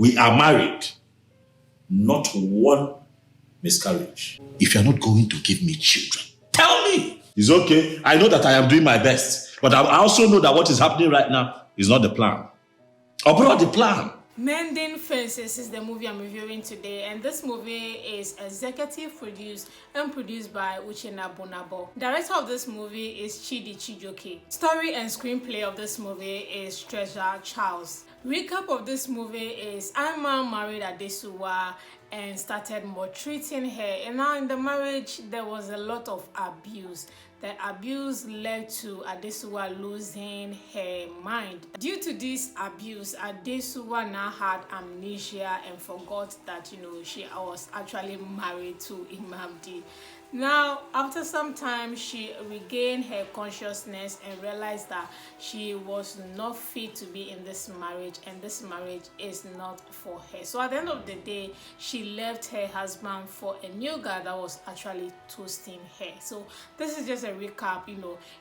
We are married, not one miscarriage. If you're not going to give me children, tell me. It's okay. I know that I am doing my best, but I also know that what is happening right now is not the plan. Or brought the plan. Mending Fences is the movie I'm reviewing today, and this movie is executive produced and produced by Nwaoha. Director of this movie is Chidi Chijoke. Story and screenplay of this movie is Treasure Charles. Recap of this movie is Amma married Adesuwa and started maltreating her, and now in the marriage there was a lot of abuse. The abuse led to Adesuwa losing her mind. Due to this abuse, Adesuwa now had amnesia and forgot that she was actually married to Imamdi. Now, after some time, she regained her consciousness and realized that she was not fit to be in this marriage, and this marriage is not for her. So at the end of the day, she left her husband for a new guy that was actually toasting her. So this is just a recap.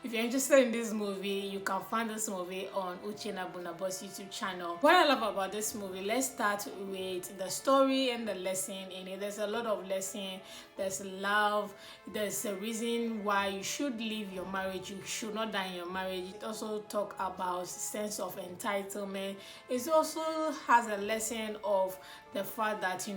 If you're interested in this movie, you can find this movie on Nwaoha's YouTube channel. What I love about this movie, let's start with the story and the lesson in it. There's a lot of lesson. There's love. There's a reason why you should leave your marriage. You should not die in your marriage. It also talk about sense of entitlement. It also has a lesson of the fact that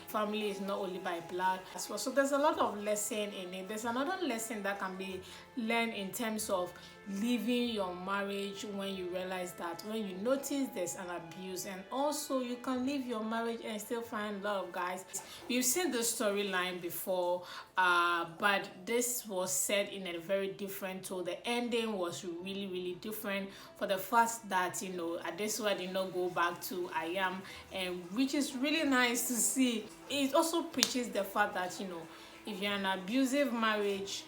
family is not only by blood as well. So there's a lot of lesson in it. There's another lesson that can be learned in terms of leaving your marriage when you realize that, when you notice there's an abuse, and also you can leave your marriage and still find love, guys. You've seen the storyline before, but this was said in a very different tone. The ending was really different, for the fact that Adesuwa did not go back to Ayam, and which is really nice to see. It also preaches the fact that if you're in an abusive marriage,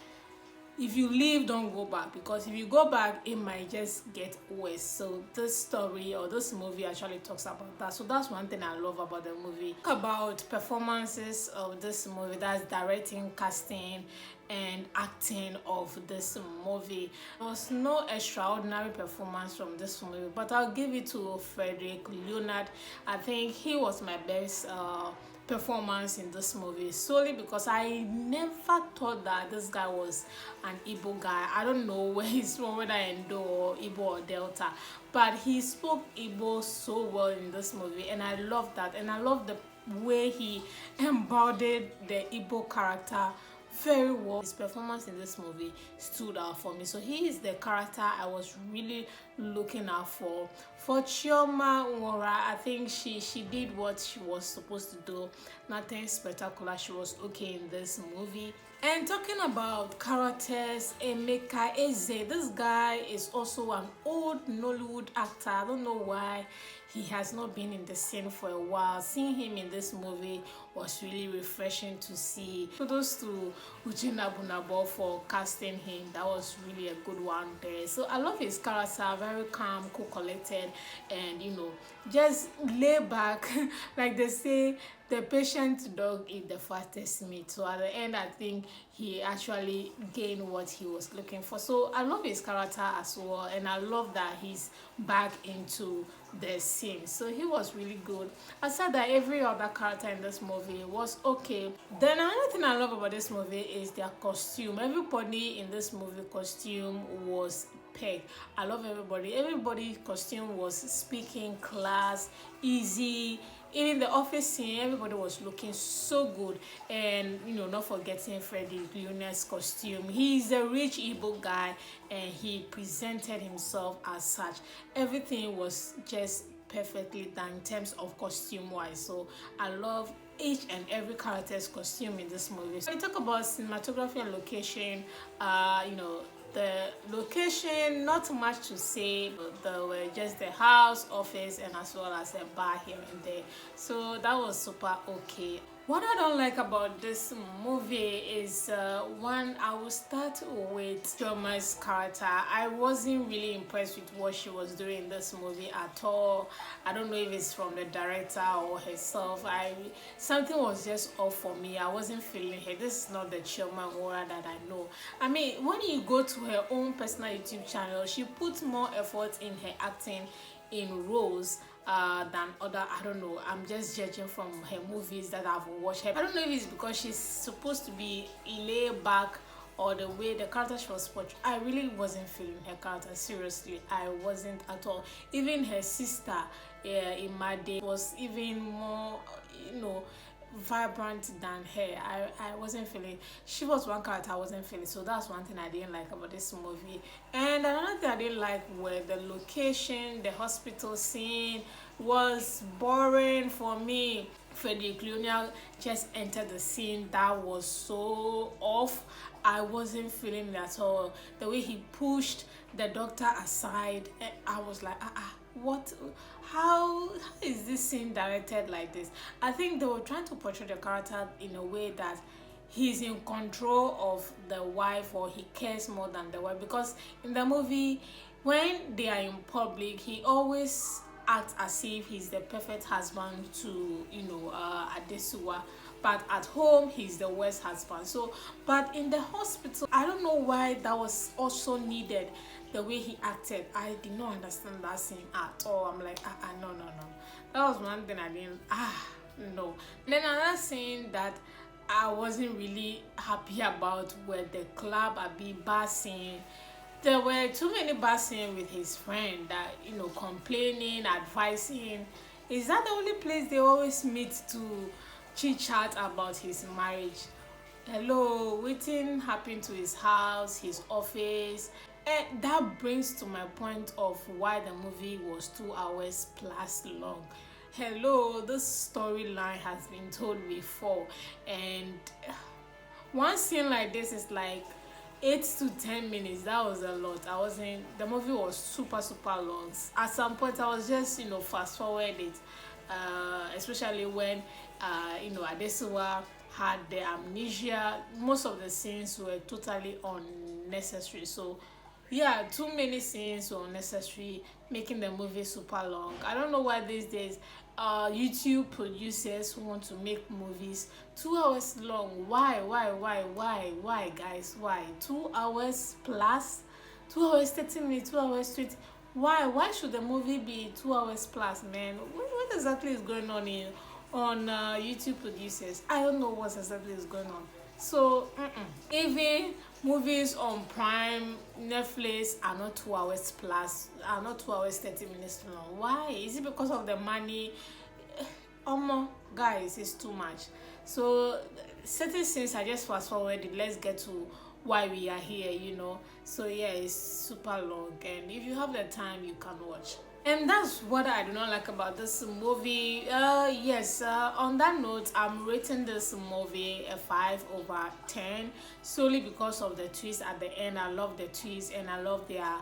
if you leave, don't go back, because if you go back, it might just get worse. So this story or this movie actually talks about that. So that's one thing I love about the movie. Talk about performances of this movie, that's directing, casting, and acting of this movie. There was no extraordinary performance from this movie, but I'll give it to Frederick, Leonard. I think he was my best performance in this movie, solely because I never thought that this guy was an Igbo guy. I don't know where he's from, whether Endo or Igbo or Delta, but he spoke Igbo so well in this movie, and I love that. And I love the way he embodied the Igbo character very well. His performance in this movie stood out for me. So he is the character I was really looking out for. For Chioma, I think she did what she was supposed to do. Nothing spectacular. She was okay in this movie. And talking about characters, Emeka Eze, this guy is also an old Nollywood actor. I don't know why he has not been in the scene for a while. Seeing him in this movie was really refreshing to see. Kudos to Nwaoha for casting him. That was really a good one there. So I love his character, very calm, cool, collected, and just lay back. Like they say, the patient dog is the fastest meat. So at the end, I think he actually gained what he was looking for. So I love his character as well, and I love that he's back into the scene. So he was really good. I said that every other character in this movie was okay. Then another thing I love about this movie is their costume. Everybody in this movie costume was pegged. I love everybody. Everybody's costume was speaking class, easy. Even the office scene, everybody was looking so good. And not forgetting Frederick Leonard's costume. He's a rich Igbo guy, and he presented himself as such. Everything was just perfectly done in terms of costume wise. So I love each and every character's costume in this movie. So we talk about cinematography and location. The location, not much to say, but there were just the house, office, and as well as a bar here and there. So that was super okay. What I don't like about this movie is one, I will start with Chioma's character. I wasn't really impressed with what she was doing in this movie at all. I don't know if it's from the director or herself. Something was just off for me. I wasn't feeling her. This is not the Chioma that I know. I mean, when you go to her own personal YouTube channel, she puts more effort in her acting in roles than other. I don't know, I'm just judging from her movies that I've watched her. I don't know if it's because she's supposed to be laid back or the way the character she was portrayed. I really wasn't feeling her character, seriously. I wasn't at all. Even her sister in my day was even more, vibrant than her. I wasn't feeling. She was one character I wasn't feeling. So that's one thing I didn't like about this movie. And another thing I didn't like were the location. The hospital scene was boring for me. Frederick just entered the scene. That was so off. I wasn't feeling it at all. The way he pushed the doctor aside, I was like, what? How is this scene directed like this? I think they were trying to portray the character in a way that he's in control of the wife, or he cares more than the wife, because in the movie, when they are in public, he always acts as if he's the perfect husband to Adesuwa, but at home he's the worst husband. So but in the hospital, I don't know why that was also needed. The way he acted, I did not understand that scene at all. I'm like, no. That was one thing I didn't, no. Then another scene that I wasn't really happy about were the club bar scene. There were too many bar scenes with his friend that, complaining, advising. Is that the only place they always meet to chit chat about his marriage? Hello, waiting happened to his house, his office. And that brings to my point of why the movie was 2 hours plus long. Hello, this storyline has been told before, and one scene like this is like 8 to 10 minutes. That was a lot. The movie was super long. At some point I was just fast forward it, especially when Adesuwa had the amnesia. Most of the scenes were totally unnecessary. So yeah, too many scenes were unnecessary, making the movie super long. I don't know why these days YouTube producers want to make movies 2 hours long. Why guys? Why 2 hours plus? 2 hours 30 minutes, 2 hours 20. Why should the movie be 2 hours plus, man? What exactly is going on on YouTube producers? I don't know what exactly is going on. So even movies on Prime, Netflix are not 2 hours plus, are not 2 hours 30 minutes long. Why? Is it because of the money? Guys, it's too much. So certain things I just fast forward. Let's get to why we are here, So yeah, it's super long, and if you have the time, you can watch. And that's what I do not like about this movie. On that note, I'm rating this movie a 5/10 solely because of the twist at the end. I love the twist, and I love their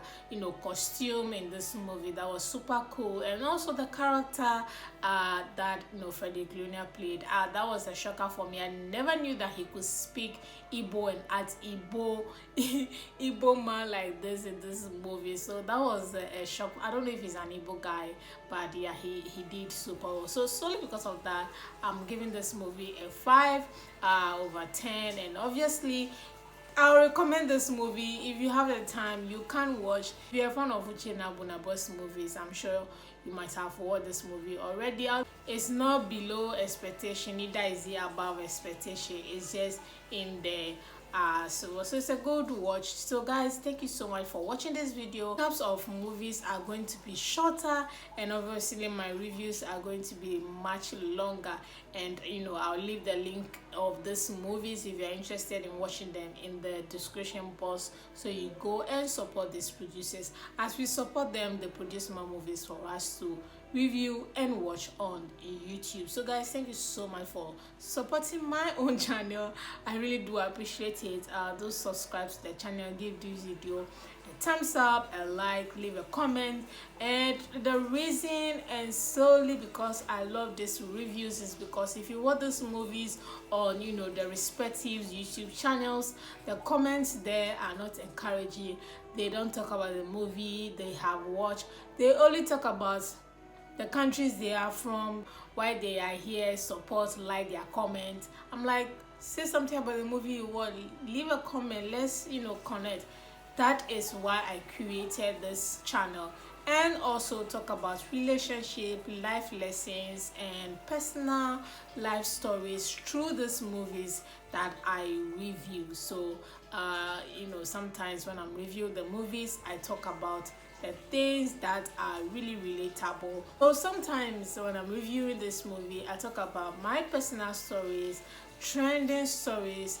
costume in this movie. That was super cool, and also the character that Frederick played. That was a shocker for me. I never knew that he could speak Igbo and act Igbo man like this in this movie. So that was a shock. I don't know if he's an Igbo guy, but yeah, he did super well. So solely because of that, I'm giving this movie a 5/10, and obviously I recommend this movie. If you have the time, you can watch. If you're a fan of Uchenna Bunabo's movies, I'm sure you might have watched this movie already. It's not below expectation, neither is it above expectation. It's just in there. So it's a good watch. So guys, thank you so much for watching this video. Types of movies are going to be shorter, and obviously my reviews are going to be much longer, and I'll leave the link of these movies if you're interested in watching them in the description box, so you go and support these producers. As we support them, they produce more movies for us to review and watch on YouTube. So guys, thank you so much for supporting my own channel. I really do appreciate it. Do subscribe to the channel, give this video a thumbs up, a like, leave a comment. And the reason, and solely because I love these reviews, is because if you watch these movies on the respective YouTube channels, the comments there are not encouraging. They don't talk about the movie they have watched. They only talk about the countries they are from, why they are here, support, like their comments. I'm like, say something about the movie you want, leave a comment, let's connect. That is why I created this channel. and also talk about relationship, life lessons, and personal life stories through these movies that I review. So sometimes when I'm reviewing the movies, I talk about the things that are really relatable. So sometimes when I'm reviewing this movie, I talk about my personal stories, trending stories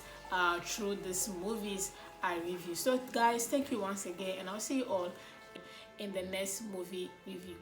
through these movies I review. So guys, thank you once again, and I'll see you all in the next movie review.